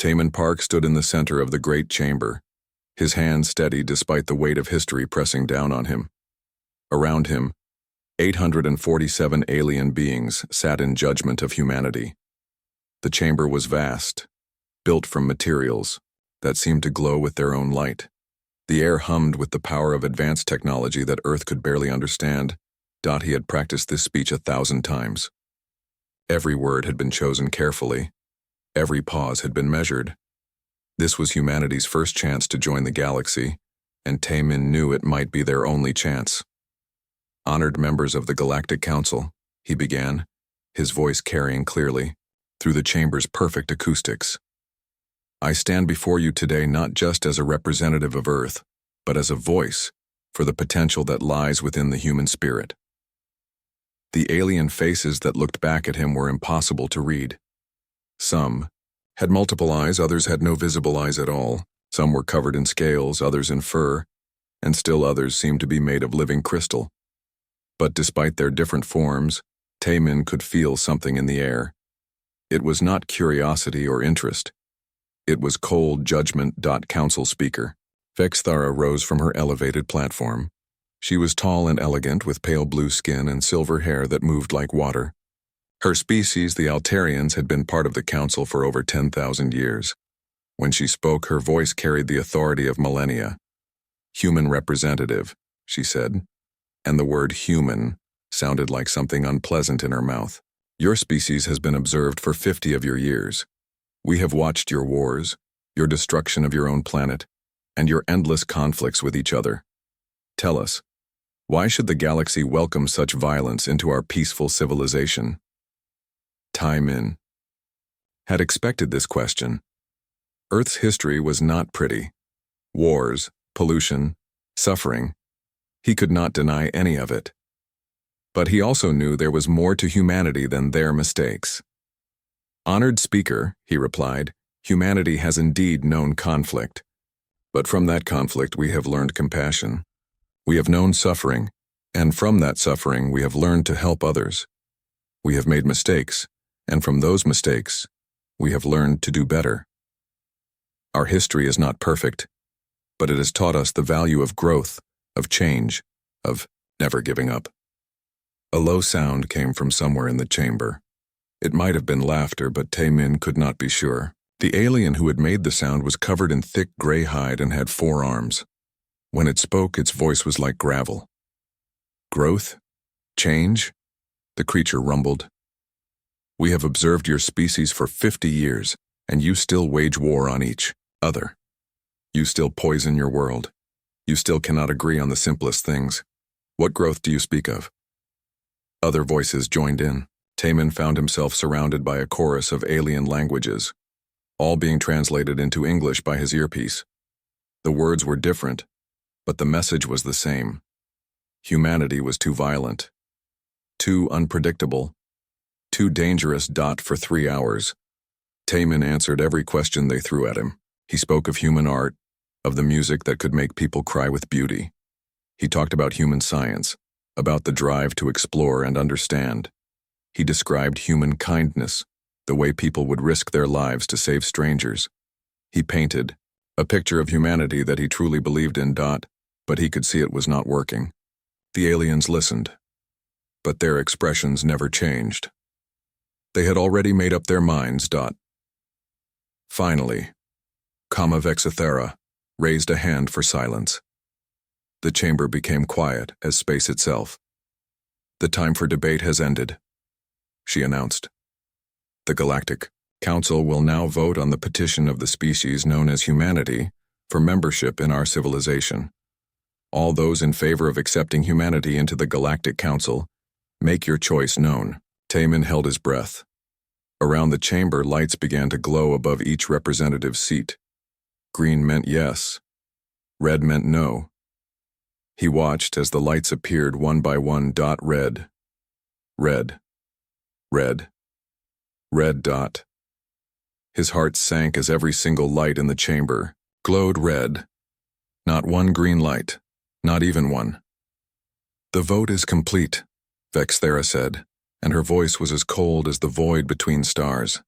Taman Park stood in the center of the great chamber, his hands steady despite the weight of history pressing down on him. Around him, 847 alien beings sat in judgment of humanity. The chamber was vast, built from materials that seemed to glow with their own light. The air hummed with the power of advanced technology that Earth could barely understand. He had practiced this speech 1,000 times. Every word had been chosen carefully. Every pause had been measured. This was humanity's first chance to join the galaxy, and Taman knew it might be their only chance. Honored members of the Galactic Council, he began, his voice carrying clearly through the chamber's perfect acoustics. I stand before you today not just as a representative of Earth, but as a voice for the potential that lies within the human spirit. The alien faces that looked back at him were impossible to read. Some had multiple eyes, others had no visible eyes at all. Some were covered in scales, others in fur, and still others seemed to be made of living crystal. But despite their different forms, Taman could feel something in the air. It was not curiosity or interest. It was cold judgment. Council speaker. Vexthara rose from her elevated platform. She was tall and elegant with pale blue skin and silver hair that moved like water. Her species, the Altarians, had been part of the council for over 10,000 years. When she spoke, her voice carried the authority of millennia. Human representative, she said, and the word human sounded like something unpleasant in her mouth. Your species has been observed for 50 of your years. We have watched your wars, your destruction of your own planet, and your endless conflicts with each other. Tell us, why should the galaxy welcome such violence into our peaceful civilization? Taman had expected this question. Earth's history was not pretty. Wars, pollution, suffering. He could not deny any of it. But he also knew there was more to humanity than their mistakes. Honored speaker, he replied, humanity has indeed known conflict. But from that conflict we have learned compassion. We have known suffering, and from that suffering we have learned to help others. We have made mistakes, and from those mistakes, we have learned to do better. Our history is not perfect, but it has taught us the value of growth, of change, of never giving up. A low sound came from somewhere in the chamber. It might have been laughter, but Taman could not be sure. The alien who had made the sound was covered in thick gray hide and had 4 arms. When it spoke, its voice was like gravel. Growth? Change? The creature rumbled. We have observed your species for 50 years, and you still wage war on each other. You still poison your world. You still cannot agree on the simplest things. What growth do you speak of? Other voices joined in. Taman found himself surrounded by a chorus of alien languages, all being translated into English by his earpiece. The words were different, but the message was the same. Humanity was too violent, too unpredictable, too dangerous. For 3 hours, Taman answered every question they threw at him. He spoke of human art, of the music that could make people cry with beauty. He talked about human science, about the drive to explore and understand. He described human kindness, the way people would risk their lives to save strangers. He painted a picture of humanity that he truly believed in. But he could see it was not working. The aliens listened, but their expressions never changed. They had already made up their minds. Finally, Kama Vexithera raised a hand for silence. The chamber became quiet as space itself. The time for debate has ended, she announced. The Galactic Council will now vote on the petition of the species known as humanity for membership in our civilization. All those in favor of accepting humanity into the Galactic Council, make your choice known. Taman held his breath. Around the chamber, lights began to glow above each representative's seat. Green meant yes. Red meant no. He watched as the lights appeared one by one. Red. Red. Red. Red. His heart sank as every single light in the chamber glowed red. Not one green light. Not even one. The vote is complete, Vexthara said, and her voice was as cold as the void between stars.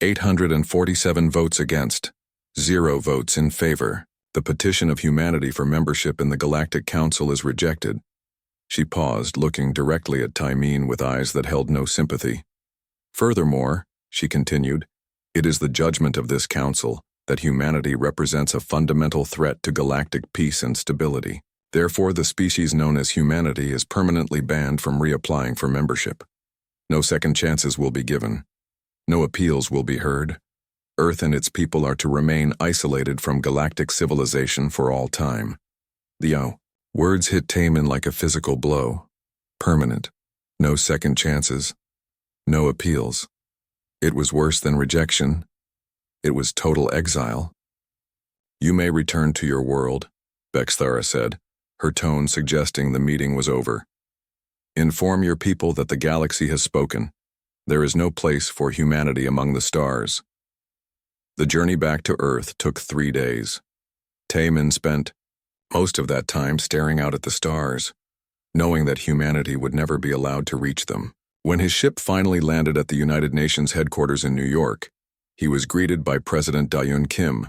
847 votes against, 0 votes in favor. The petition of humanity for membership in the Galactic Council is rejected. She paused, looking directly at Timeen with eyes that held no sympathy. Furthermore, she continued, it is the judgment of this council that humanity represents a fundamental threat to galactic peace and stability. Therefore, the species known as humanity is permanently banned from reapplying for membership. No second chances will be given. No appeals will be heard. Earth and its people are to remain isolated from galactic civilization for all time. The words hit Taman like a physical blow. Permanent. No second chances. No appeals. It was worse than rejection. It was total exile. You may return to your world, Bexthara said, her tone suggesting the meeting was over. Inform your people that the galaxy has spoken. There is no place for humanity among the stars. The journey back to Earth took 3 days. Taman spent most of that time staring out at the stars, knowing that humanity would never be allowed to reach them. When his ship finally landed at the United Nations headquarters in New York, he was greeted by President Dayun Kim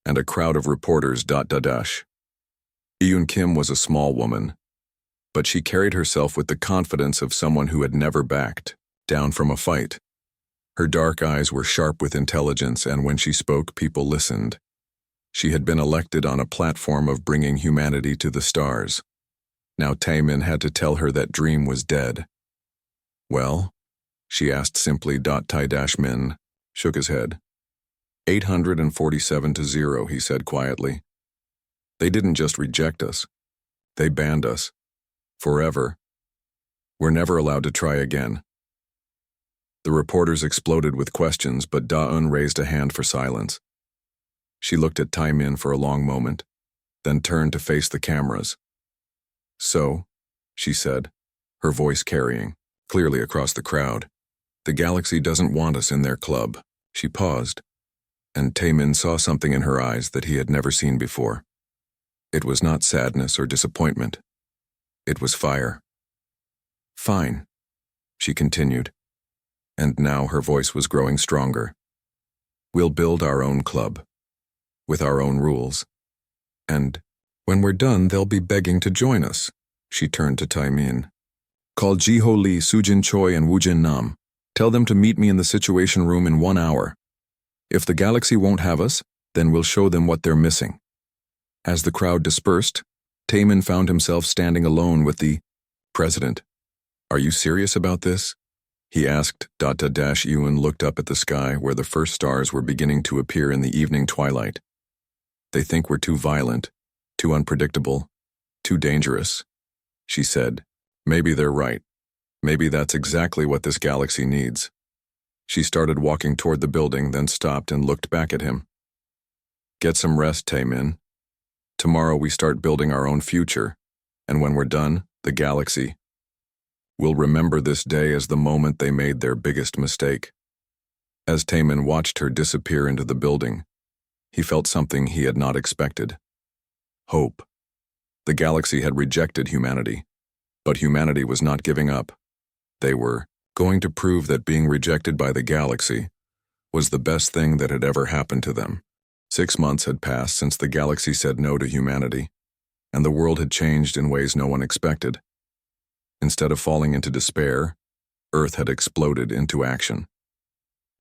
and a crowd of reporters. Eun Kim was a small woman, but she carried herself with the confidence of someone who had never backed down from a fight. Her dark eyes were sharp with intelligence, and when she spoke, people listened. She had been elected on a platform of bringing humanity to the stars. Now Taman had to tell her that dream was dead. Well? She asked simply. Tai-Min shook his head. 847 to 0, he said quietly. They didn't just reject us. They banned us. Forever. We're never allowed to try again. The reporters exploded with questions, but Da-Un raised a hand for silence. She looked at Taman for a long moment, then turned to face the cameras. So, she said, her voice carrying clearly across the crowd, the galaxy doesn't want us in their club. She paused, and Taman saw something in her eyes that he had never seen before. It was not sadness or disappointment. It was fire. Fine, she continued, and now her voice was growing stronger. We'll build our own club, with our own rules, and when we're done, they'll be begging to join us. She turned to Taman. Call Jiho Lee, Sujin Choi, and Woojin Nam. Tell them to meet me in the Situation Room in 1 hour. If the galaxy won't have us, then we'll show them what they're missing. As the crowd dispersed, Taman found himself standing alone with the president. Are you serious about this? He asked. Ewan looked up at the sky where the first stars were beginning to appear in the evening twilight. They think we're too violent, too unpredictable, too dangerous, she said. Maybe they're right. Maybe that's exactly what this galaxy needs. She started walking toward the building, then stopped and looked back at him. Get some rest, Taman. Tomorrow we start building our own future, and when we're done, the galaxy will remember this day as the moment they made their biggest mistake. As Taman watched her disappear into the building, he felt something he had not expected. Hope. The galaxy had rejected humanity, but humanity was not giving up. They were going to prove that being rejected by the galaxy was the best thing that had ever happened to them. 6 months had passed since the galaxy said no to humanity, and the world had changed in ways no one expected. Instead of falling into despair, Earth had exploded into action.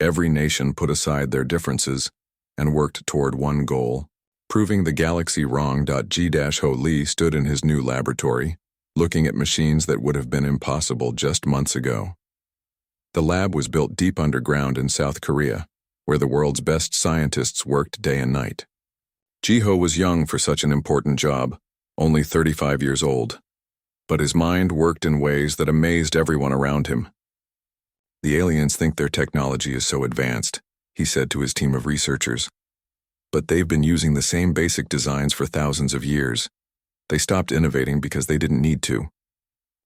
Every nation put aside their differences and worked toward one goal, proving the galaxy wrong. G-Ho Lee stood in his new laboratory, looking at machines that would have been impossible just months ago. The lab was built deep underground in South Korea, where the world's best scientists worked day and night. Jiho was young for such an important job, only 35 years old, but his mind worked in ways that amazed everyone around him. The aliens think their technology is so advanced, he said to his team of researchers, but they've been using the same basic designs for thousands of years. They stopped innovating because they didn't need to.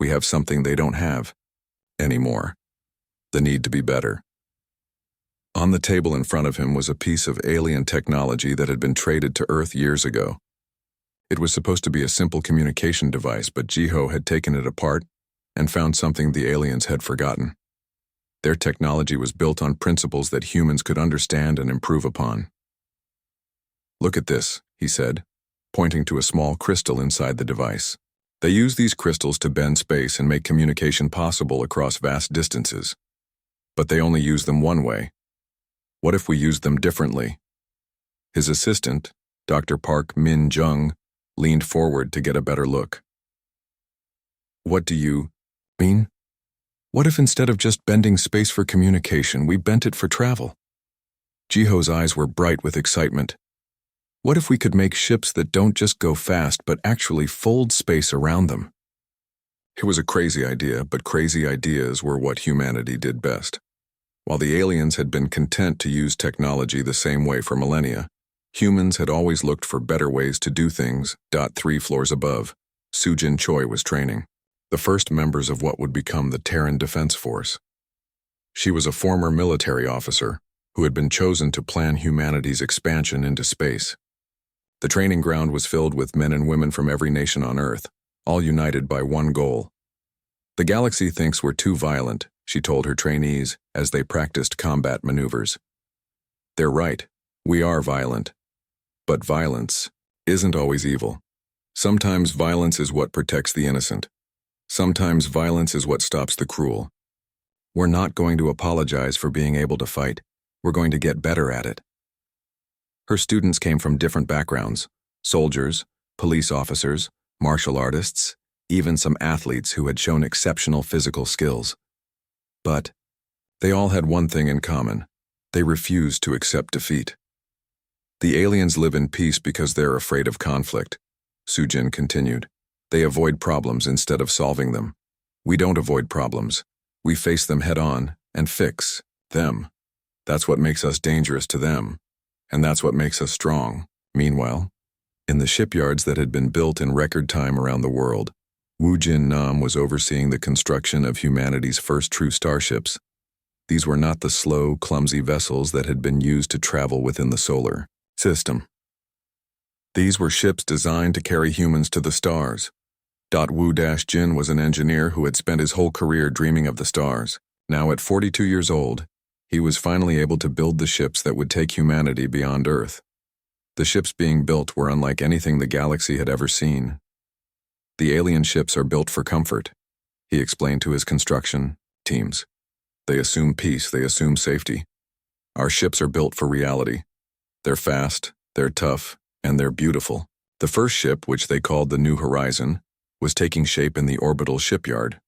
We have something they don't have anymore: the need to be better. On the table in front of him was a piece of alien technology that had been traded to Earth years ago. It was supposed to be a simple communication device, but Jiho had taken it apart and found something the aliens had forgotten. Their technology was built on principles that humans could understand and improve upon. "Look at this," he said, pointing to a small crystal inside the device. "They use these crystals to bend space and make communication possible across vast distances. But they only use them one way. What if we used them differently?" His assistant, Dr. Park Min-jung, leaned forward to get a better look. "What do you mean? What if instead of just bending space for communication, we bent it for travel?" Jiho's eyes were bright with excitement. "What if we could make ships that don't just go fast but actually fold space around them?" It was a crazy idea, but crazy ideas were what humanity did best. While the aliens had been content to use technology the same way for millennia, humans had always looked for better ways to do things. 3 floors above, Sujin Choi was training the first members of what would become the Terran Defense Force. She was a former military officer who had been chosen to plan humanity's expansion into space. The training ground was filled with men and women from every nation on Earth, all united by one goal. "The galaxy thinks we're too violent," she told her trainees as they practiced combat maneuvers. "They're right, we are violent. But violence isn't always evil. Sometimes violence is what protects the innocent. Sometimes violence is what stops the cruel. We're not going to apologize for being able to fight. We're going to get better at it." Her students came from different backgrounds: soldiers, police officers, martial artists, even some athletes who had shown exceptional physical skills. But they all had one thing in common: they refused to accept defeat. "The aliens live in peace because they're afraid of conflict," Sujin continued. "They avoid problems instead of solving them. We don't avoid problems. We face them head-on and fix them. That's what makes us dangerous to them, and that's what makes us strong." Meanwhile, in the shipyards that had been built in record time around the world, Wu Jin Nam was overseeing the construction of humanity's first true starships. These were not the slow, clumsy vessels that had been used to travel within the solar system. These were ships designed to carry humans to the stars. Wu-Jin was an engineer who had spent his whole career dreaming of the stars. Now at 42 years old, he was finally able to build the ships that would take humanity beyond Earth. The ships being built were unlike anything the galaxy had ever seen. "The alien ships are built for comfort," he explained to his construction teams. "They assume peace, they assume safety. Our ships are built for reality. They're fast, they're tough, and they're beautiful." The first ship, which they called the New Horizon, was taking shape in the orbital shipyard.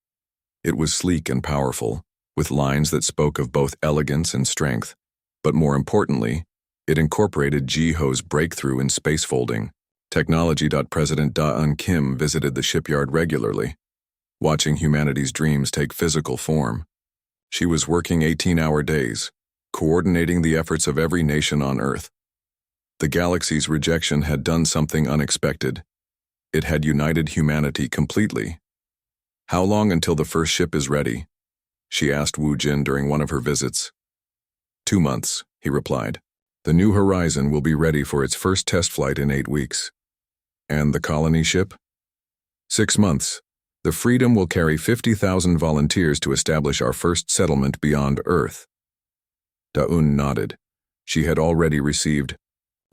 It was sleek and powerful, with lines that spoke of both elegance and strength. But more importantly, it incorporated Jiho's breakthrough in space folding technology. President Da-un Kim visited the shipyard regularly, watching humanity's dreams take physical form. She was working 18-hour days, coordinating the efforts of every nation on Earth. The galaxy's rejection had done something unexpected. It had united humanity completely. "How long until the first ship is ready?" she asked Wu Jin during one of her visits. 2 months, he replied. "The New Horizon will be ready for its first test flight in 8 weeks. And the colony ship?" 6 months. The Freedom will carry 50,000 volunteers to establish our first settlement beyond Earth." Da-un nodded. She had already received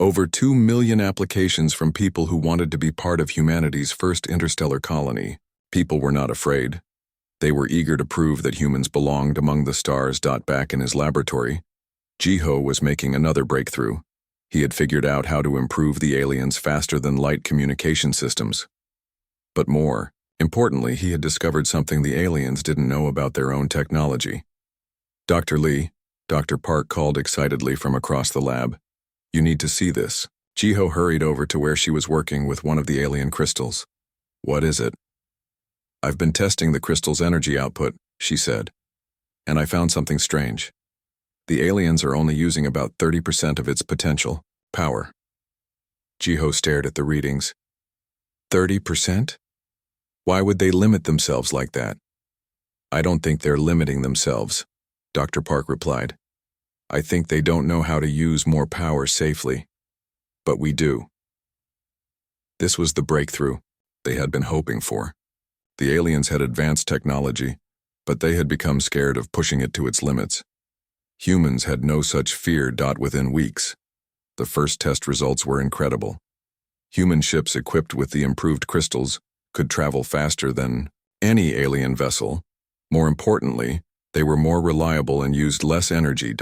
over 2 million applications from people who wanted to be part of humanity's first interstellar colony. People were not afraid. They were eager to prove that humans belonged among the stars. Back in his laboratory, Jiho was making another breakthrough. He had figured out how to improve the aliens' faster-than-light communication systems. But more importantly, he had discovered something the aliens didn't know about their own technology. "Dr. Lee," Dr. Park called excitedly from across the lab. "You need to see this." Jiho hurried over to where she was working with one of the alien crystals. "What is it?" "I've been testing the crystal's energy output," she said, "and I found something strange. The aliens are only using about 30% of its potential power." Jiho stared at the readings. 30%? Why would they limit themselves like that? "I don't think they're limiting themselves," Dr. Park replied. "I think they don't know how to use more power safely. But we do." This was the breakthrough they had been hoping for. The aliens had advanced technology, but they had become scared of pushing it to its limits. Humans had no such fear. Within weeks. The first test results were incredible. Human ships equipped with the improved crystals could travel faster than any alien vessel. More importantly, they were more reliable and used less energy.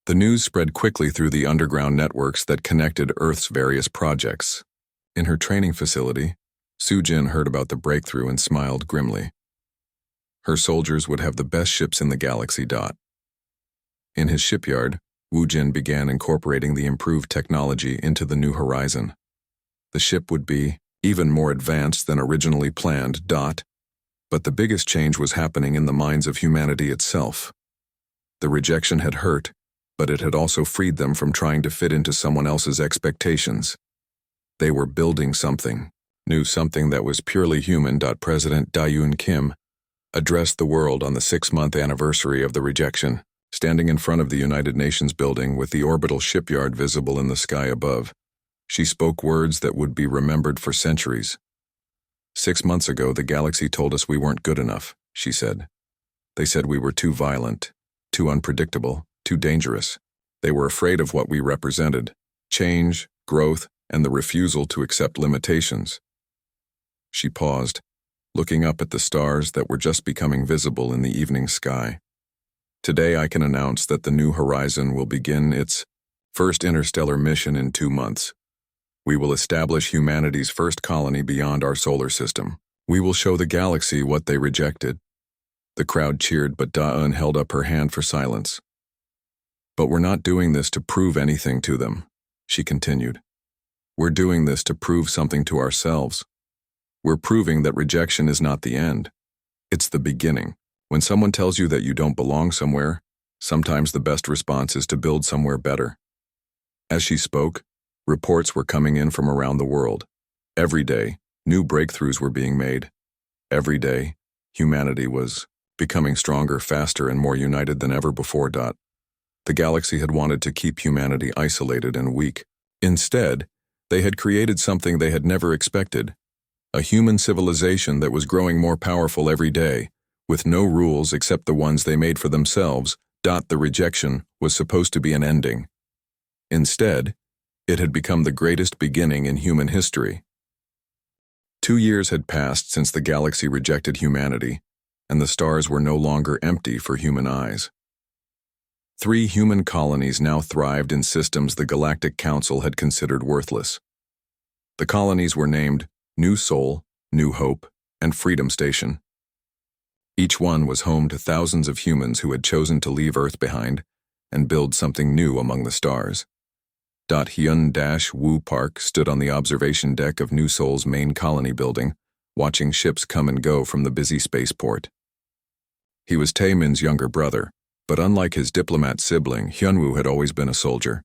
The news spread quickly through the underground networks that connected Earth's various projects. In her training facility, Su-Jin heard about the breakthrough and smiled grimly. Her soldiers would have the best ships in the galaxy. In his shipyard, Wu-Jin began incorporating the improved technology into the new horizon. The ship would be even more advanced than originally planned. But the biggest change was happening in the minds of humanity itself. The rejection had hurt, but it had also freed them from trying to fit into someone else's expectations. They were building something, new, something that was purely human. President Dayun Kim addressed the world on the 6-month anniversary of the rejection, standing in front of the United Nations building with the orbital shipyard visible in the sky above. She spoke words that would be remembered for centuries. 6 months ago, the galaxy told us we weren't good enough, she said. They said we were too violent, too unpredictable, too dangerous. They were afraid of what we represented: change, growth, and the refusal to accept limitations. She paused, looking up at the stars that were just becoming visible in the evening sky. Today I can announce that the New Horizon will begin its first interstellar mission in 2 months. We will establish humanity's first colony beyond our solar system. We will show the galaxy what they rejected. The crowd cheered, but Da-Un held up her hand for silence. But we're not doing this to prove anything to them, she continued. We're doing this to prove something to ourselves. We're proving that rejection is not the end. It's the beginning. When someone tells you that you don't belong somewhere, sometimes the best response is to build somewhere better. As she spoke, reports were coming in from around the world. Every day, new breakthroughs were being made. Every day, humanity was becoming stronger, faster, and more united than ever before. The galaxy had wanted to keep humanity isolated and weak. Instead, they had created something they had never expected: a human civilization that was growing more powerful every day, with no rules except the ones they made for themselves. The rejection was supposed to be an ending. Instead, it had become the greatest beginning in human history. 2 years had passed since the galaxy rejected humanity, and the stars were no longer empty for human eyes. 3 human colonies now thrived in systems the Galactic Council had considered worthless. The colonies were named New Soul, New Hope, and Freedom Station. Each one was home to thousands of humans who had chosen to leave Earth behind and build something new among the stars. Hyun-Woo Park stood on the observation deck of New Soul's main colony building, watching ships come and go from the busy spaceport. He was Taemin's younger brother, but unlike his diplomat sibling, Hyun-Woo had always been a soldier.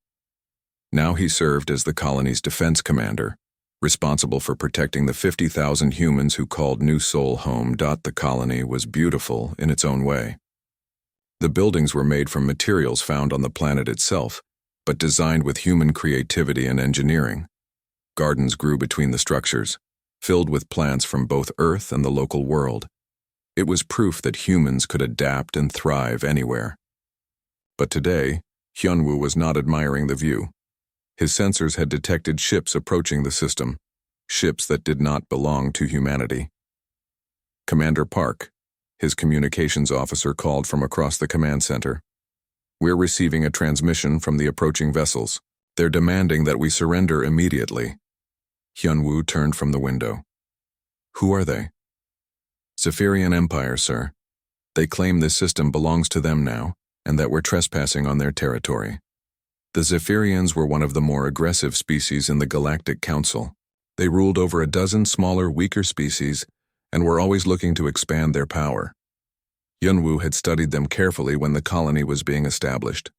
Now he served as the colony's defense commander, responsible for protecting the 50,000 humans who called New Soul home. The colony was beautiful in its own way. The buildings were made from materials found on the planet itself, but designed with human creativity and engineering. Gardens grew between the structures, filled with plants from both Earth and the local world. It was proof that humans could adapt and thrive anywhere. But today, Hyun-Woo was not admiring the view. His sensors had detected ships approaching the system, ships that did not belong to humanity. Commander Park, his communications officer, called from across the command center. We're receiving a transmission from the approaching vessels. They're demanding that we surrender immediately. Hyun-Woo turned from the window. Who are they? Zephyrian Empire, sir. They claim this system belongs to them now, and that we're trespassing on their territory. The Zephyrians were one of the more aggressive species in the Galactic Council. They ruled over a dozen smaller, weaker species, and were always looking to expand their power. Hyun-Woo had studied them carefully when the colony was being established.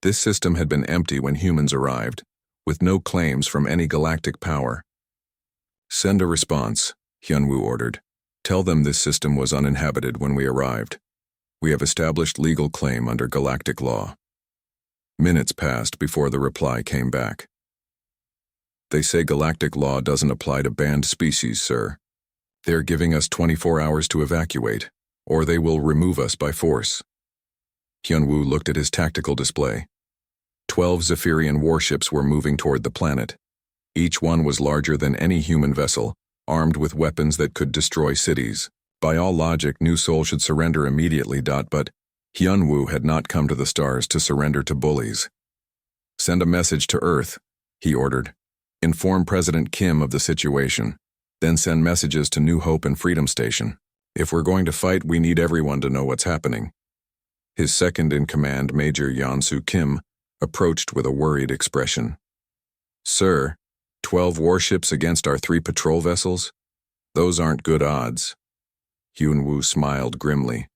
This system had been empty when humans arrived, with no claims from any galactic power. Send a response, Hyun-Woo ordered. Tell them this system was uninhabited when we arrived. We have established legal claim under galactic law. Minutes passed before the reply came back. They say galactic law doesn't apply to banned species, sir. They're giving us 24 hours to evacuate. or they will remove us by force. Hyunwoo looked at his tactical display. 12 Zephyrian warships were moving toward the planet. Each one was larger than any human vessel, armed with weapons that could destroy cities. By all logic, New Seoul should surrender immediately. But Hyunwoo had not come to the stars to surrender to bullies. Send a message to Earth, he ordered. Inform President Kim of the situation. Then send messages to New Hope and Freedom Station. If we're going to fight, we need everyone to know what's happening. His second-in-command, Major Yeon-soo Kim, approached with a worried expression. Sir, 12 warships against our 3 patrol vessels? Those aren't good odds. Hyunwoo smiled grimly.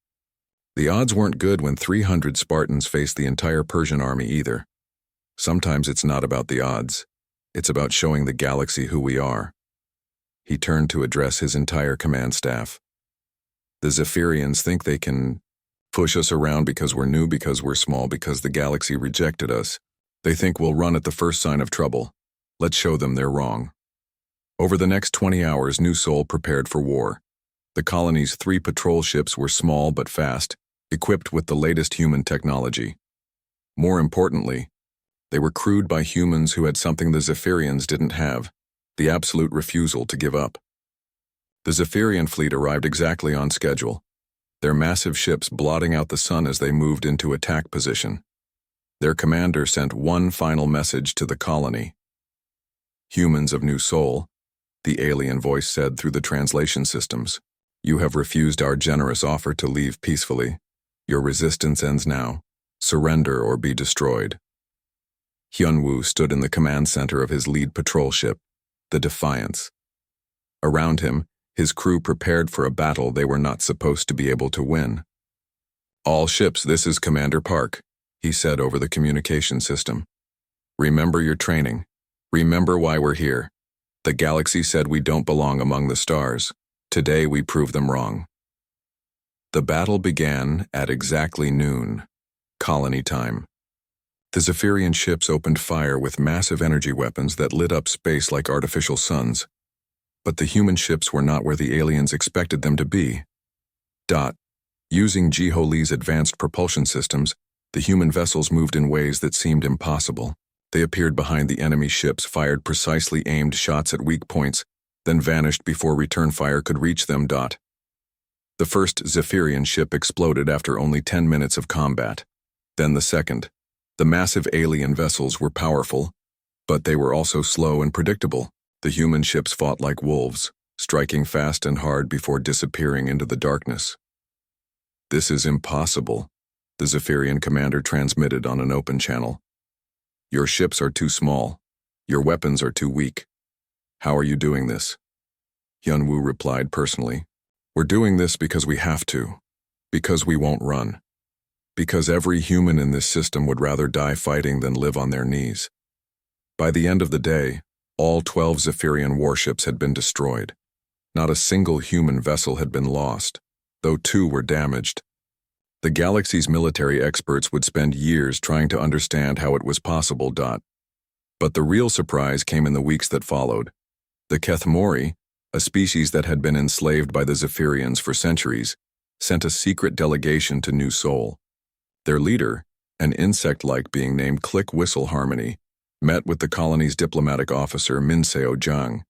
The odds weren't good when 300 Spartans faced the entire Persian army either. Sometimes it's not about the odds. It's about showing the galaxy who we are. He turned to address his entire command staff. The Zephyrians think they can push us around because we're new, because we're small, because the galaxy rejected us. They think we'll run at the first sign of trouble. Let's show them they're wrong. Over the next 20 hours, New Seoul prepared for war. The colony's 3 patrol ships were small but fast, equipped with the latest human technology. More importantly, they were crewed by humans who had something the Zephyrians didn't have, the absolute refusal to give up. The Zephyrian fleet arrived exactly on schedule, their massive ships blotting out the sun as they moved into attack position. Their commander sent one final message to the colony. Humans of New Seoul, the alien voice said through the translation systems, you have refused our generous offer to leave peacefully. Your resistance ends now. Surrender or be destroyed. Hyunwoo stood in the command center of his lead patrol ship, the Defiance. Around him, his crew prepared for a battle they were not supposed to be able to win. All ships, this is Commander Park, he said over the communication system. Remember your training. Remember why we're here. The galaxy said we don't belong among the stars. Today we prove them wrong. The battle began at exactly noon, colony time. The Zephyrian ships opened fire with massive energy weapons that lit up space like artificial suns. But the human ships were not where the aliens expected them to be. Using Jiho Lee's advanced propulsion systems, the human vessels moved in ways that seemed impossible. They appeared behind the enemy ships, fired precisely aimed shots at weak points, then vanished before return fire could reach them. The first Zephyrian ship exploded after only 10 minutes of combat. Then the second. The massive alien vessels were powerful, but they were also slow and predictable. The human ships fought like wolves, striking fast and hard before disappearing into the darkness. This is impossible, the Zephyrian commander transmitted on an open channel. Your ships are too small. Your weapons are too weak. How are you doing this? Hyunwoo replied personally. We're doing this because we have to. Because we won't run. Because every human in this system would rather die fighting than live on their knees. By the end of the day, all 12 Zephyrian warships had been destroyed. Not a single human vessel had been lost, though 2 were damaged. The galaxy's military experts would spend years trying to understand how it was possible. But the real surprise came in the weeks that followed. The Kethmori, a species that had been enslaved by the Zephyrians for centuries, sent a secret delegation to New Seoul. Their leader, an insect-like being named Click Whistle Harmony, met with the colony's diplomatic officer Minseo Jang.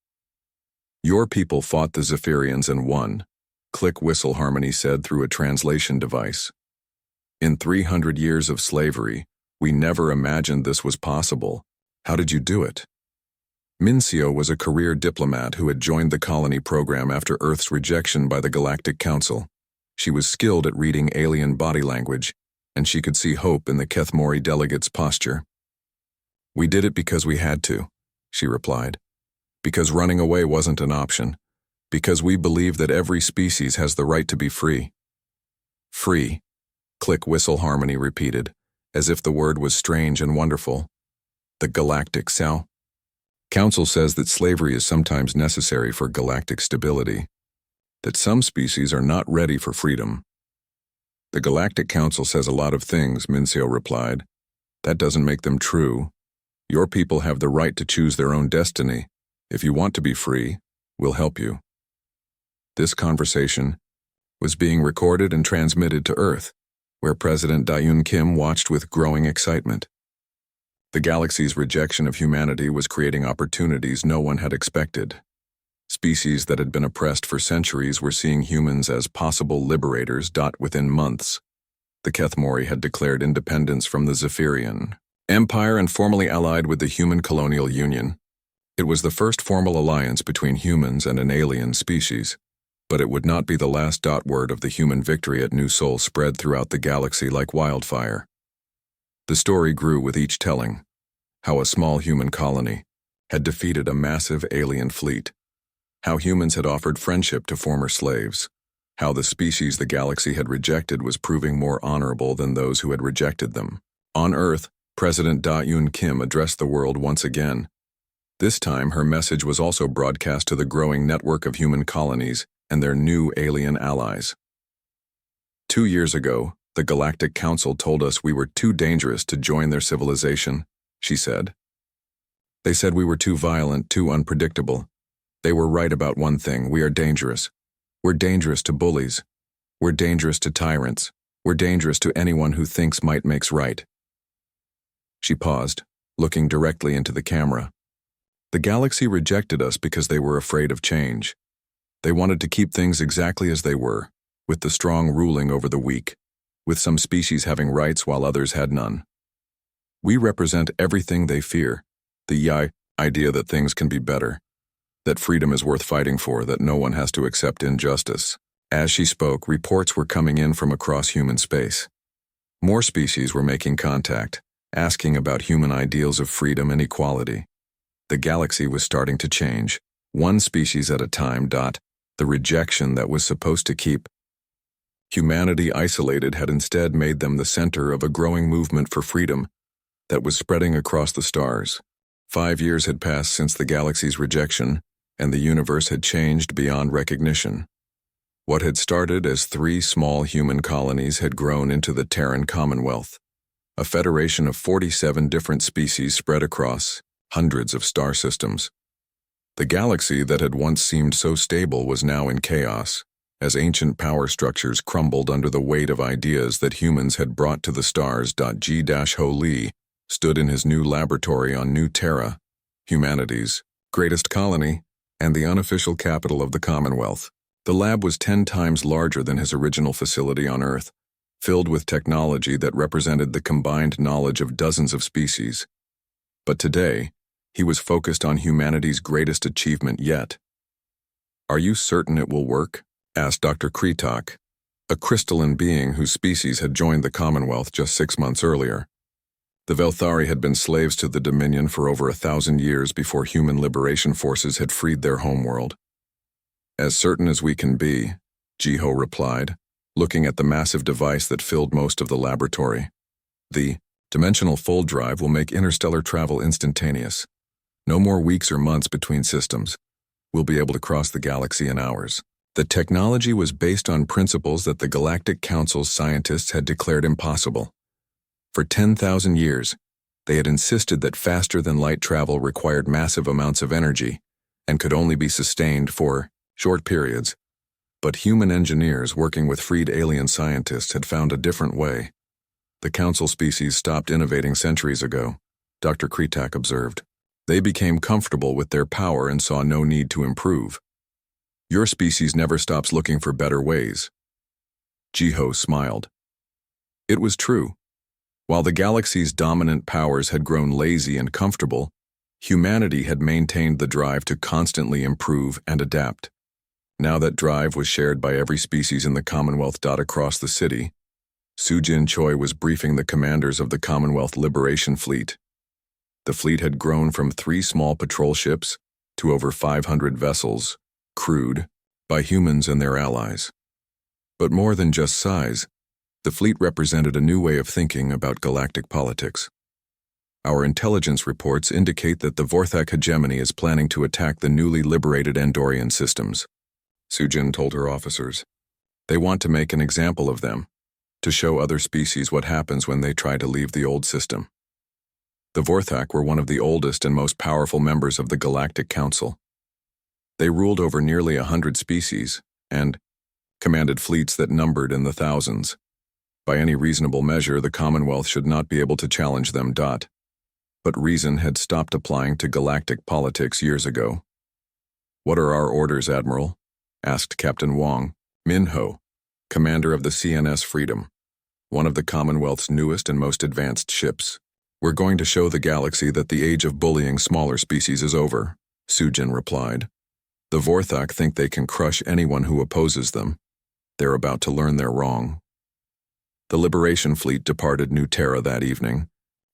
Your people fought the Zephyrians and won, Click Whistle Harmony said through a translation device. In 300 years of slavery, we never imagined this was possible. How did you do it? Minseo was a career diplomat who had joined the colony program after Earth's rejection by the Galactic Council. She was skilled at reading alien body language, and she could see hope in the Kethmori delegate's posture. We did it because we had to, she replied. Because running away wasn't an option. Because we believe that every species has the right to be free. Free, Click Whistle Harmony repeated, as if the word was strange and wonderful. The Galactic Council says that slavery is sometimes necessary for galactic stability, that some species are not ready for freedom. The Galactic Council says a lot of things, Minseo replied. That doesn't make them true. Your people have the right to choose their own destiny. If you want to be free, we'll help you. This conversation, was being recorded and transmitted to Earth, where President Dayun Kim watched with growing excitement. The galaxy's rejection of humanity was creating opportunities no one had expected. Species that had been oppressed for centuries were seeing humans as possible liberators. Within months, the Kethmori had declared independence from the Zephyrian Empire and formally allied with the Human Colonial Union. It was the first formal alliance between humans and an alien species, but it would not be the last. Word of the human victory at New Sol spread throughout the galaxy like wildfire. The story grew with each telling, how a small human colony had defeated a massive alien fleet, how humans had offered friendship to former slaves, how the species the galaxy had rejected was proving more honorable than those who had rejected them. On Earth, President Dayun Kim addressed the world once again. This time, her message was also broadcast to the growing network of human colonies and their new alien allies. 2 years ago, the Galactic Council told us we were too dangerous to join their civilization, she said. They said we were too violent, too unpredictable. They were right about one thing: we are dangerous. We're dangerous to bullies. We're dangerous to tyrants. We're dangerous to anyone who thinks might makes right. She paused, looking directly into the camera. The galaxy rejected us because they were afraid of change. They wanted to keep things exactly as they were, with the strong ruling over the weak, with some species having rights while others had none. We represent everything they fear, the idea that things can be better, that freedom is worth fighting for, that no one has to accept injustice. As she spoke, reports were coming in from across human space. More species were making contact, asking about human ideals of freedom and equality. The galaxy was starting to change, one species at a time. The rejection that was supposed to keep humanity isolated had instead made them the center of a growing movement for freedom that was spreading across the stars. 5 years had passed since the galaxy's rejection, and the universe had changed beyond recognition. What had started as 3 small human colonies had grown into the Terran Commonwealth, a federation of 47 different species spread across hundreds of star systems. The galaxy that had once seemed so stable was now in chaos, as ancient power structures crumbled under the weight of ideas that humans had brought to the stars. G-Ho Lee stood in his new laboratory on New Terra, humanity's greatest colony and the unofficial capital of the Commonwealth. The lab was 10 times larger than his original facility on Earth, filled with technology that represented the combined knowledge of dozens of species. But today, he was focused on humanity's greatest achievement yet. "Are you certain it will work?" asked Dr. Kretok, a crystalline being whose species had joined the Commonwealth just 6 months earlier. The Velthari had been slaves to the Dominion for over 1,000 years before human liberation forces had freed their homeworld. "As certain as we can be," Jiho replied, looking at the massive device that filled most of the laboratory. "The dimensional fold drive will make interstellar travel instantaneous. No more weeks or months between systems. We'll be able to cross the galaxy in hours." The technology was based on principles that the Galactic Council's scientists had declared impossible. For 10,000 years, they had insisted that faster-than-light travel required massive amounts of energy and could only be sustained for short periods. But human engineers working with freed alien scientists had found a different way. "The Council species stopped innovating centuries ago," Dr. Kretak observed. "They became comfortable with their power and saw no need to improve. Your species never stops looking for better ways." Jiho smiled. It was true. While the galaxy's dominant powers had grown lazy and comfortable, humanity had maintained the drive to constantly improve and adapt. Now that drive was shared by every species in the Commonwealth. Across the city, Sujin Choi was briefing the commanders of the Commonwealth Liberation Fleet. The fleet had grown from 3 small patrol ships to over 500 vessels, crewed by humans and their allies. But more than just size, the fleet represented a new way of thinking about galactic politics. "Our intelligence reports indicate that the Vorthak hegemony is planning to attack the newly liberated Andorian systems," Sujin told her officers. "They want to make an example of them, to show other species what happens when they try to leave the old system." The Vorthak were one of the oldest and most powerful members of the Galactic Council. They ruled over nearly 100 species, and, commanded fleets that numbered in the thousands. By any reasonable measure, the Commonwealth should not be able to challenge them. But reason had stopped applying to galactic politics years ago. "What are our orders, Admiral?" asked Captain Wong Minho, commander of the CNS Freedom, one of the Commonwealth's newest and most advanced ships. "We're going to show the galaxy that the age of bullying smaller species is over," Sujin replied. "The Vorthak think they can crush anyone who opposes them. They're about to learn they're wrong." The Liberation Fleet departed New Terra that evening,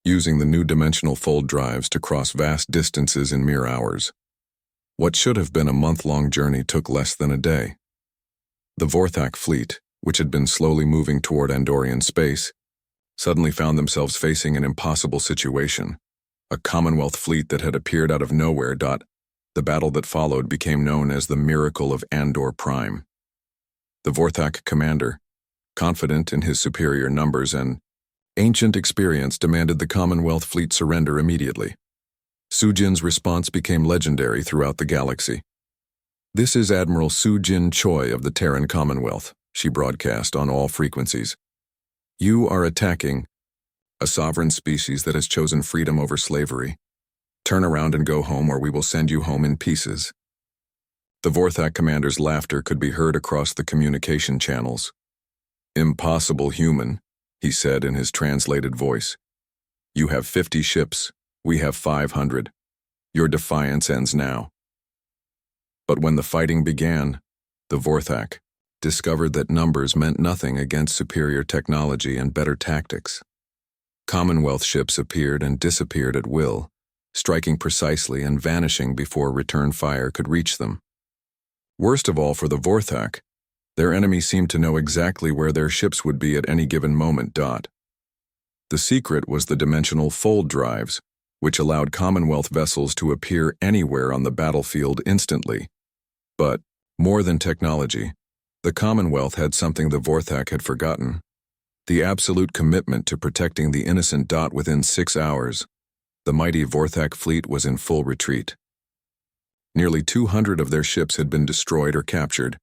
using the new dimensional fold drives to cross vast distances in mere hours. What should have been a month-long journey took less than a day. The Vorthak fleet, which had been slowly moving toward Andorian space, suddenly found themselves facing an impossible situation. A Commonwealth fleet that had appeared out of nowhere. The battle that followed became known as the Miracle of Andor Prime. The Vorthak commander, confident in his superior numbers and ancient experience, demanded the Commonwealth fleet surrender immediately. Sujin's response became legendary throughout the galaxy. "This is Admiral Sujin Choi of the Terran Commonwealth," she broadcast on all frequencies. "You are attacking a sovereign species that has chosen freedom over slavery. Turn around and go home, or we will send you home in pieces." The Vorthak commander's laughter could be heard across the communication channels. "Impossible, human," he said in his translated voice. "You have 50 ships. We have 500. Your defiance ends now." But when the fighting began, the Vorthak discovered that numbers meant nothing against superior technology and better tactics. Commonwealth ships appeared and disappeared at will, striking precisely and vanishing before return fire could reach them. Worst of all for the Vorthak, their enemy seemed to know exactly where their ships would be at any given moment. The secret was the dimensional fold drives, which allowed Commonwealth vessels to appear anywhere on the battlefield instantly. But, more than technology, the Commonwealth had something the Vorthak had forgotten: the absolute commitment to protecting the innocent. Within 6 hours, the mighty Vorthak fleet was in full retreat. Nearly 200 of their ships had been destroyed or captured,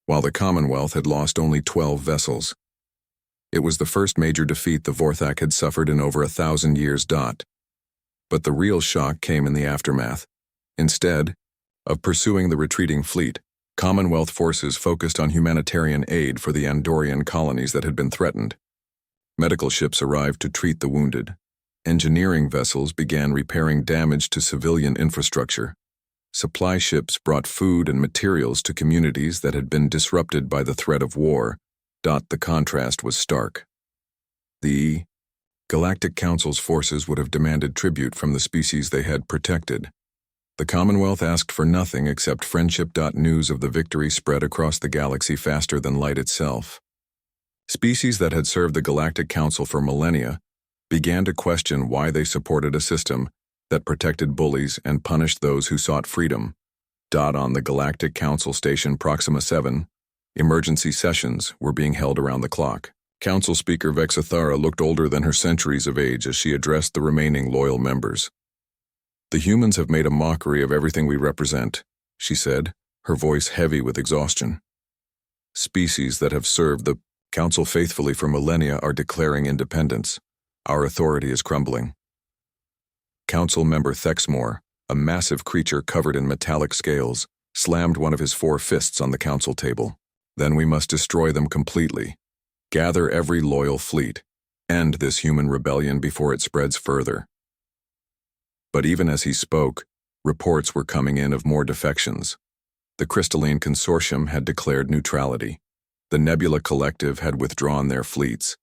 while the Commonwealth had lost only 12 vessels. It was the first major defeat the Vorthak had suffered in over 1,000 years. But the real shock came in the aftermath. Instead of pursuing the retreating fleet, Commonwealth forces focused on humanitarian aid for the Andorian colonies that had been threatened. Medical ships arrived to treat the wounded. Engineering vessels began repairing damage to civilian infrastructure. Supply ships brought food and materials to communities that had been disrupted by the threat of war. The contrast was stark. The Galactic Council's forces would have demanded tribute from the species they had protected. The Commonwealth asked for nothing except friendship. News of the victory spread across the galaxy faster than light itself. Species that had served the Galactic Council for millennia began to question why they supported a system that protected bullies and punished those who sought freedom. On the Galactic Council Station Proxima 7, emergency sessions were being held around the clock. Council Speaker Vexathara looked older than her centuries of age as she addressed the remaining loyal members. "The humans have made a mockery of everything we represent," she said, her voice heavy with exhaustion. "Species that have served the Council faithfully for millennia are declaring independence. Our authority is crumbling." Council member Thexmore, a massive creature covered in metallic scales, slammed one of his 4 fists on the council table. "Then we must destroy them completely. Gather every loyal fleet. End this human rebellion before it spreads further." But even as he spoke, reports were coming in of more defections. The Crystalline Consortium had declared neutrality. The Nebula Collective had withdrawn their fleets.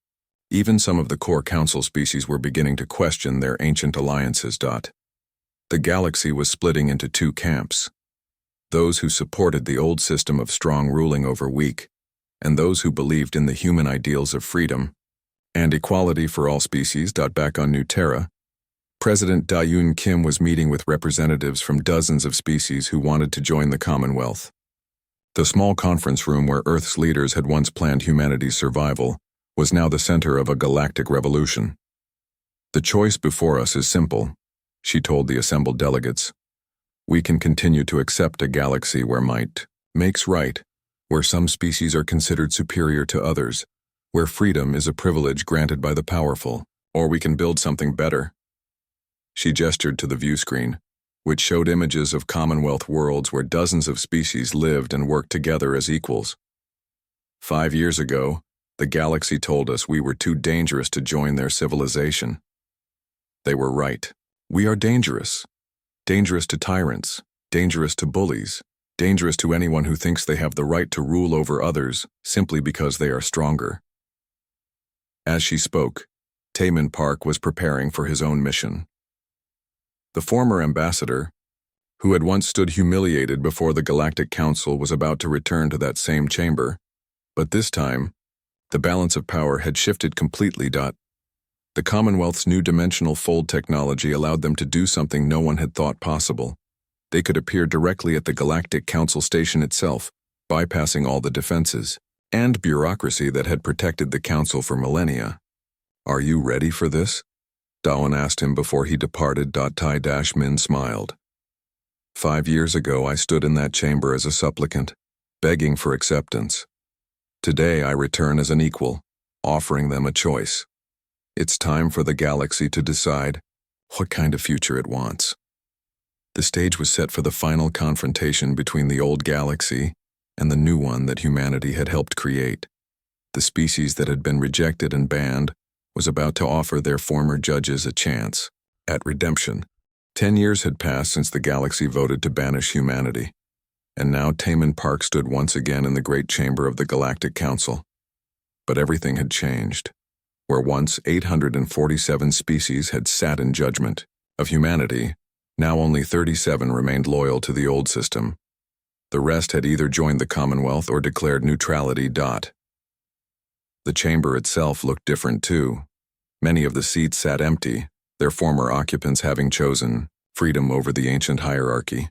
Even some of the core council species were beginning to question their ancient alliances. The galaxy was splitting into 2 camps: those who supported the old system of strong ruling over weak, and those who believed in the human ideals of freedom and equality for all species. Back on New Terra, President Da-Yoon Kim was meeting with representatives from dozens of species who wanted to join the Commonwealth. The small conference room where Earth's leaders had once planned humanity's survival was now the center of a galactic revolution. "The choice before us is simple," she told the assembled delegates. "We can continue to accept a galaxy where might makes right, where some species are considered superior to others, where freedom is a privilege granted by the powerful, or we can build something better. She gestured to the view screen, which showed images of Commonwealth worlds where dozens of species lived and worked together as equals. 5 years ago, the galaxy told us we were too dangerous to join their civilization. They were right. We are dangerous. Dangerous to tyrants, dangerous to bullies, dangerous to anyone who thinks they have the right to rule over others simply because they are stronger. As she spoke, Taemin Park was preparing for his own mission. The former ambassador, who had once stood humiliated before the Galactic Council, was about to return to that same chamber, but this time, the balance of power had shifted completely. The Commonwealth's new dimensional fold technology allowed them to do something no one had thought possible. They could appear directly at the Galactic Council station itself, bypassing all the defenses and bureaucracy that had protected the Council for millennia. "Are you ready for this?" Dawan asked him before he departed. Tai-Min smiled. 5 years ago, I stood in that chamber as a supplicant, begging for acceptance. Today, I return as an equal, offering them a choice. It's time for the galaxy to decide what kind of future it wants. The stage was set for the final confrontation between the old galaxy and the new one that humanity had helped create. The species that had been rejected and banned was about to offer their former judges a chance at redemption. 10 years had passed since the galaxy voted to banish humanity, and now Taemin Park stood once again in the great chamber of the Galactic Council. But everything had changed. Where once 847 species had sat in judgment of humanity, now only 37 remained loyal to the old system. The rest had either joined the Commonwealth or declared neutrality. The chamber itself looked different too. Many of the seats sat empty, their former occupants having chosen freedom over the ancient hierarchy.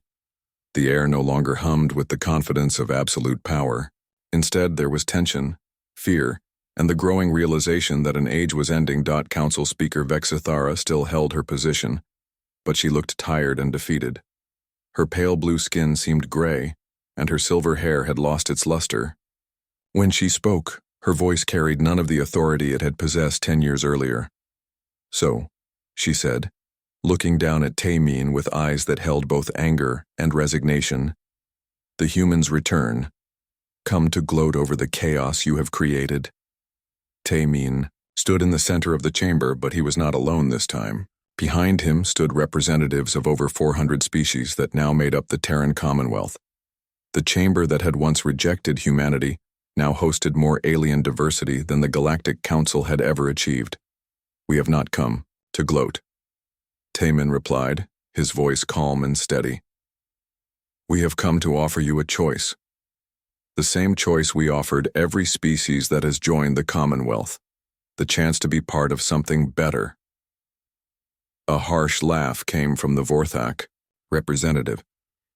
The air no longer hummed with the confidence of absolute power. Instead, there was tension, fear, and the growing realization that an age was ending. Council Speaker Vexithara still held her position, but she looked tired and defeated. Her pale blue skin seemed gray, and her silver hair had lost its luster. When she spoke, her voice carried none of the authority it had possessed 10 years earlier. "So," she said, looking down at Taemin with eyes that held both anger and resignation, "the humans return, come to gloat over the chaos you have created." Taemin stood in the center of the chamber, but he was not alone this time. Behind him stood representatives of over 400 species that now made up the Terran Commonwealth. The chamber that had once rejected humanity now hosted more alien diversity than the Galactic Council had ever achieved. "We have not come to gloat," Taemin replied, his voice calm and steady. "We have come to offer you a choice. The same choice we offered every species that has joined the Commonwealth, the chance to be part of something better." A harsh laugh came from the Vorthak representative,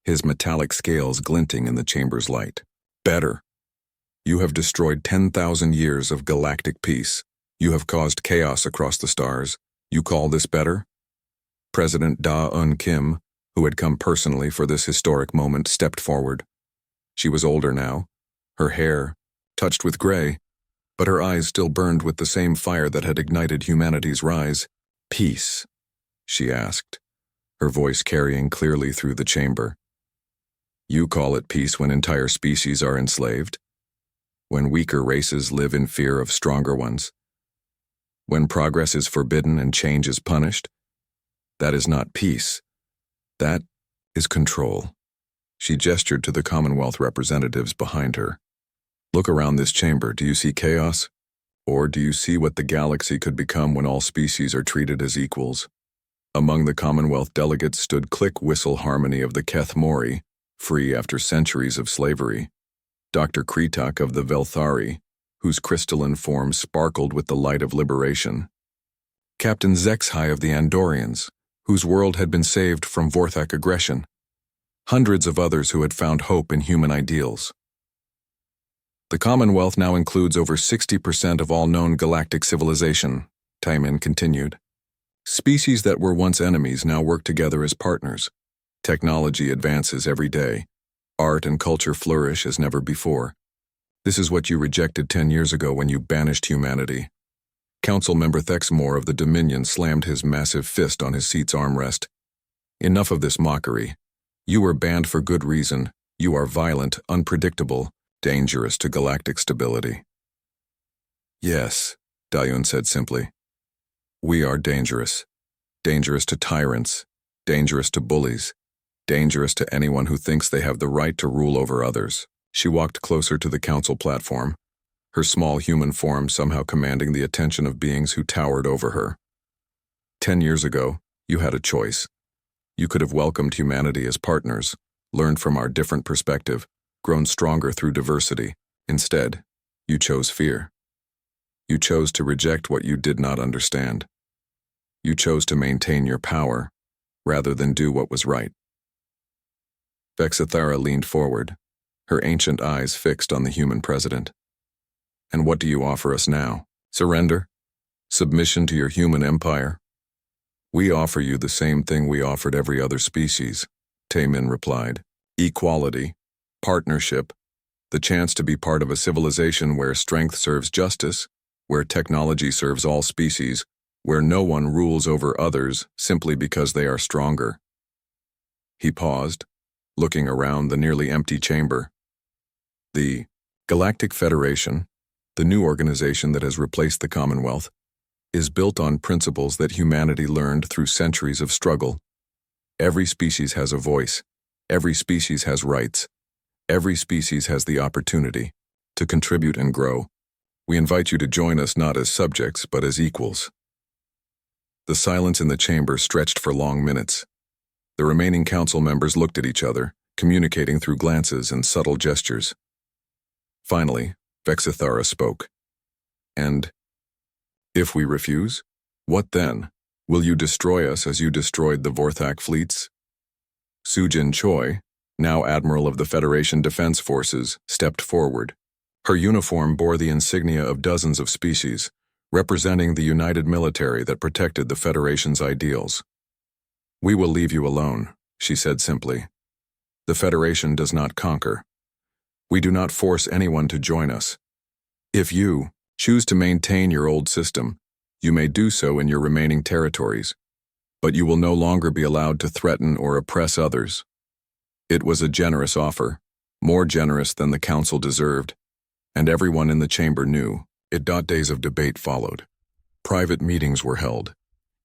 his metallic scales glinting in the chamber's light. "Better. You have destroyed 10,000 years of galactic peace. You have caused chaos across the stars. You call this better?" President Da-Un Kim, who had come personally for this historic moment, stepped forward. She was older now, her hair touched with gray, but her eyes still burned with the same fire that had ignited humanity's rise. "Peace?" she asked, her voice carrying clearly through the chamber. "You call it peace when entire species are enslaved? When weaker races live in fear of stronger ones? When progress is forbidden and change is punished? That is not peace. That is control." She gestured to the Commonwealth representatives behind her. "Look around this chamber. Do you see chaos? Or do you see what the galaxy could become when all species are treated as equals?" Among the Commonwealth delegates stood Click Whistle Harmony of the Keth Mori, free after centuries of slavery. Dr. Kretak of the Velthari, whose crystalline form sparkled with the light of liberation. Captain Zexhai of the Andorians, whose world had been saved from Vorthak aggression. Hundreds of others who had found hope in human ideals. "The Commonwealth now includes over 60% of all known galactic civilization," Taemin continued. "Species that were once enemies now work together as partners. Technology advances every day. Art and culture flourish as never before. This is what you rejected 10 years ago when you banished humanity. Council member Thexmore of the Dominion slammed his massive fist on his seat's armrest. Enough of this mockery. You were banned for good reason. You are violent, unpredictable, dangerous to galactic stability. Yes, Dayun said simply. We are dangerous. Dangerous to tyrants. Dangerous to bullies. Dangerous to anyone who thinks they have the right to rule over others. She walked closer to the council platform, her small human form somehow commanding the attention of beings who towered over her. 10 years ago, you had a choice. You could have welcomed humanity as partners, learned from our different perspective, grown stronger through diversity. Instead, you chose fear. You chose to reject what you did not understand. You chose to maintain your power, rather than do what was right. Vexithara leaned forward, her ancient eyes fixed on the human president. And what do you offer us now? Surrender? Submission to your human empire? We offer you the same thing we offered every other species, Taemin replied. Equality, partnership, the chance to be part of a civilization where strength serves justice, where technology serves all species, where no one rules over others simply because they are stronger. He paused, looking around the nearly empty chamber. The Galactic Federation, the new organization that has replaced the Commonwealth, is built on principles that humanity learned through centuries of struggle. Every species has a voice. Every species has rights. Every species has the opportunity to contribute and grow. We invite you to join us not as subjects, but as equals. The silence in the chamber stretched for long minutes. The remaining council members looked at each other, communicating through glances and subtle gestures. Finally, Vexithara spoke. And if we refuse, what then? Will you destroy us as you destroyed the Vorthak fleets? Sujin Choi, now Admiral of the Federation Defense Forces, stepped forward. Her uniform bore the insignia of dozens of species, representing the united military that protected the Federation's ideals. We will leave you alone, she said simply. The Federation does not conquer. We do not force anyone to join us. If you choose to maintain your old system, you may do so in your remaining territories, but you will no longer be allowed to threaten or oppress others. It was a generous offer, more generous than the council deserved, and everyone in the chamber knew it. Days of debate followed. Private meetings were held.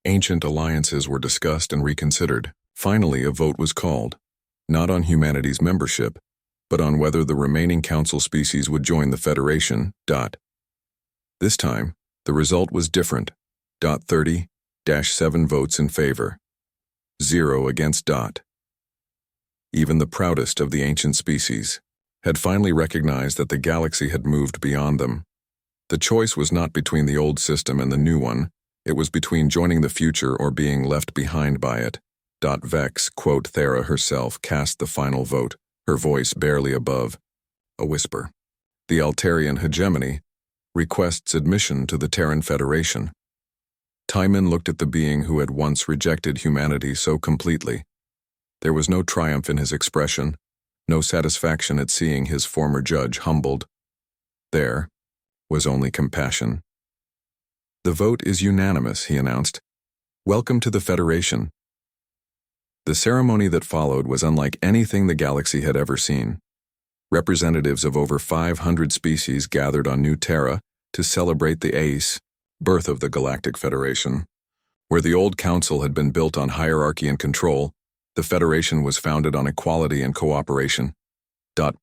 Ancient alliances were discussed and reconsidered. Finally, a vote was called, not on humanity's membership, but on whether the remaining council species would join the Federation. This time, the result was different. 30-7 votes in favor. 0 against. Even the proudest of the ancient species had finally recognized that the galaxy had moved beyond them. The choice was not between the old system and the new one, it was between joining the future or being left behind by it. Vex, Thera herself, cast the final vote, her voice barely above a whisper. The Altarian hegemony requests admission to the Terran Federation. Timon looked at the being who had once rejected humanity so completely. There was no triumph in his expression, no satisfaction at seeing his former judge humbled. There was only compassion. The vote is unanimous, he announced. Welcome to the Federation. The ceremony that followed was unlike anything the galaxy had ever seen. Representatives of over 500 species gathered on New Terra to celebrate the ACE, birth of the Galactic Federation. Where the old council had been built on hierarchy and control, the Federation was founded on equality and cooperation.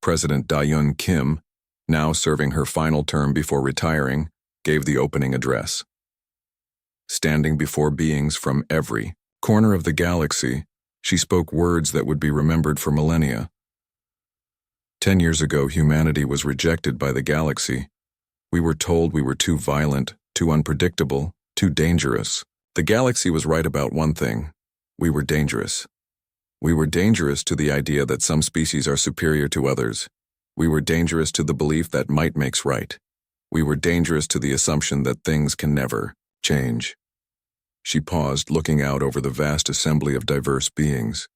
President Dayun Kim, now serving her final term before retiring, gave the opening address. Standing before beings from every corner of the galaxy, she spoke words that would be remembered for millennia. 10 years ago, humanity was rejected by the galaxy. We were told we were too violent, too unpredictable, too dangerous. The galaxy was right about one thing. We were dangerous. We were dangerous to the idea that some species are superior to others. We were dangerous to the belief that might makes right. We were dangerous to the assumption that things can never change. She paused, looking out over the vast assembly of diverse beings.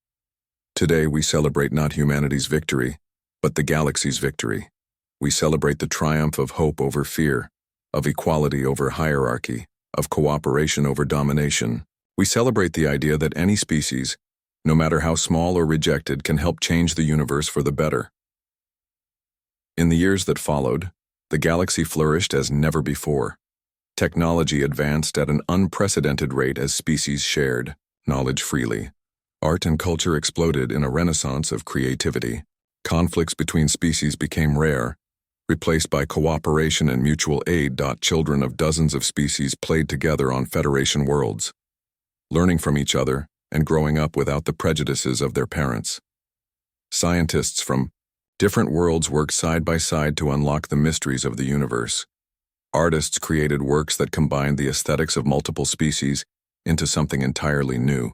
Today we celebrate not humanity's victory, but the galaxy's victory. We celebrate the triumph of hope over fear, of equality over hierarchy, of cooperation over domination. We celebrate the idea that any species, no matter how small or rejected, can help change the universe for the better. In the years that followed, the galaxy flourished as never before. Technology advanced at an unprecedented rate as species shared knowledge freely. Art and culture exploded in a renaissance of creativity. Conflicts between species became rare, replaced by cooperation and mutual aid. Children of dozens of species played together on Federation worlds, learning from each other and growing up without the prejudices of their parents. Scientists from different worlds worked side by side to unlock the mysteries of the universe. Artists created works that combined the aesthetics of multiple species into something entirely new.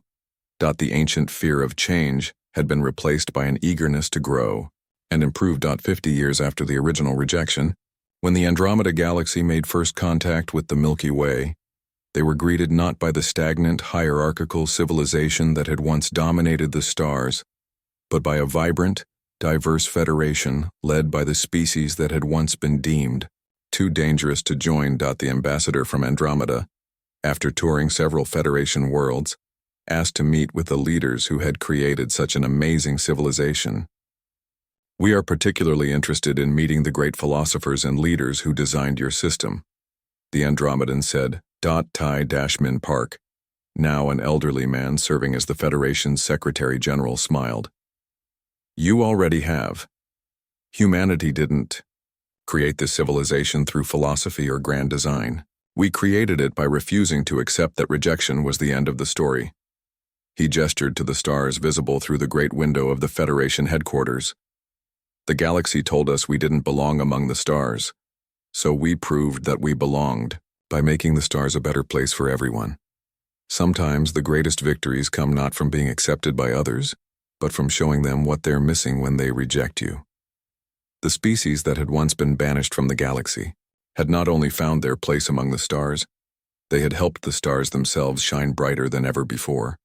The ancient fear of change had been replaced by an eagerness to grow and improve. 50 years after the original rejection, when the Andromeda Galaxy made first contact with the Milky Way, they were greeted not by the stagnant, hierarchical civilization that had once dominated the stars, but by a vibrant, diverse federation led by the species that had once been deemed too dangerous to join. The ambassador from Andromeda, after touring several Federation worlds, asked to meet with the leaders who had created such an amazing civilization. "We are particularly interested in meeting the great philosophers and leaders who designed your system," the Andromedan said. Tai-Min Park, now an elderly man serving as the Federation's Secretary General, smiled. "You already have. Humanity didn't create this civilization through philosophy or grand design. We created it by refusing to accept that rejection was the end of the story." He gestured to the stars visible through the great window of the Federation headquarters. "The galaxy told us we didn't belong among the stars, so we proved that we belonged by making the stars a better place for everyone. Sometimes the greatest victories come not from being accepted by others, but from showing them what they're missing when they reject you." The species that had once been banished from the galaxy had not only found their place among the stars, they had helped the stars themselves shine brighter than ever before.